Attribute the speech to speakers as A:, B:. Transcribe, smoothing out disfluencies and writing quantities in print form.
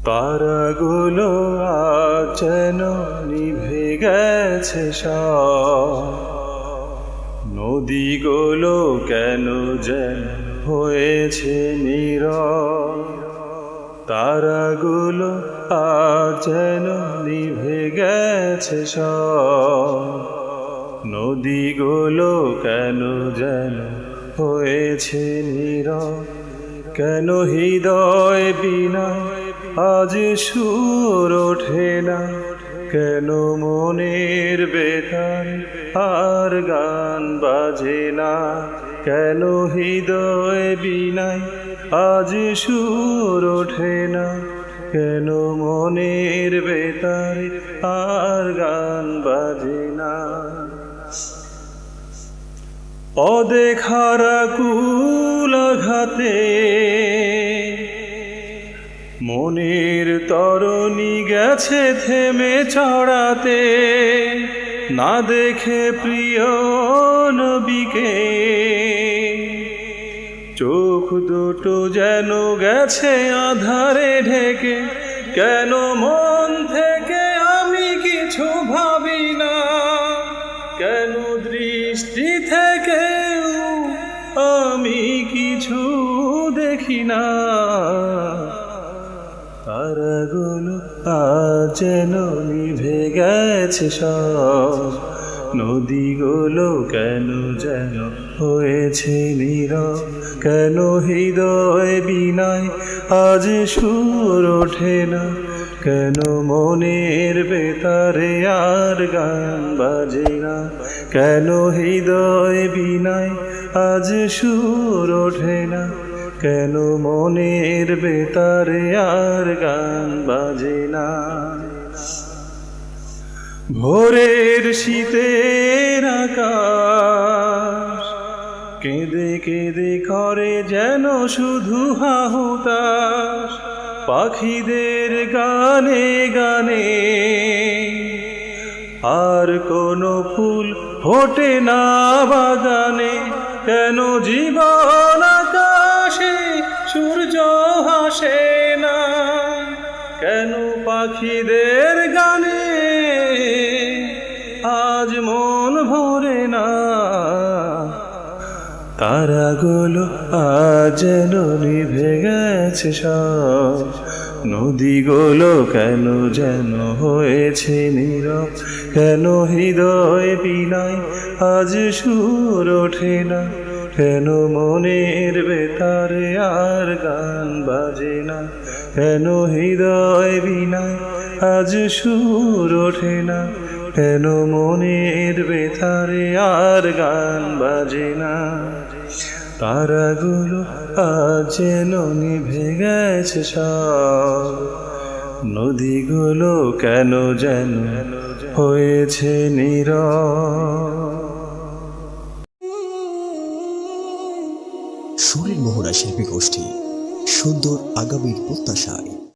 A: তারাগুলো আজ যেন নিভে গেছে সব, নদীগুলো কেন যেন হয়েছে নীরব। তারাগুলো আজ যেন নিভে গেছে সব, নদীগুলো কেন যেন হয়েছে নীরব। কেন হৃদয় বিনা আজ সুর ওঠে না, কেন মনের বেতার আর গান বাজে না। কেন হৃদয় বিনায় আজ সুর ওঠে না, কেন মনের বেতার আর গান বাজে না। অদেখার আকুল আঘাতে মনের তরণী গেছে থেমে চড়াতে, না দেখে প্রিয় নবীকে চোখ দুটো যেন গেছে আধারে ঢেকে। কেন মন থেকে আমি কিছু ভাবি না, কেন দৃষ্টি থেকে আমি কিছু দেখি না। তারাগুলো আজ যেন নিভে গেছে সব, নদীগুলো কেন যেন হয়েছে নীরব। কেন হৃদয় বিনায় আজ সুর ওঠে না, কেন মনের বেতারে আর গান বাজে না। কেন হৃদয় বিনায় আজ সুর ওঠে না, কেন মনের বেতারে আর গান বাজে না। ভোরের শীতের আকাশ কেঁদে কেঁদে করে যেন শুধু হাহুতাশ, পাখিদের গানে গানে আর কোনো ফুল ফোটে না বাগানে। কেন জীবন আকাশে সূর্য হাসে না, কেন পাখিদের গানে আজ মন ভরে না। তারাগুলো আজ যেন নিভে গেছে সব, নদীগুলো কেন যেন হয়েছে নীরব। কেন হৃদয় বিনায় আজ সুর ওঠে না, কেন মনের বেতারে আর গান বাজে না। কেন হৃদয় বিনায় আজ সুর ওঠে না, কেন মনের বেতারে আর গান বাজে না। তারাগুলো আজ যেন নিভে গেছে সব, নদীগুলো কেন যেন হয়েছে নীরব।
B: সুরের মোহনা শিল্পী গোষ্ঠী, সুন্দর আগামীর প্রত্যাশায়।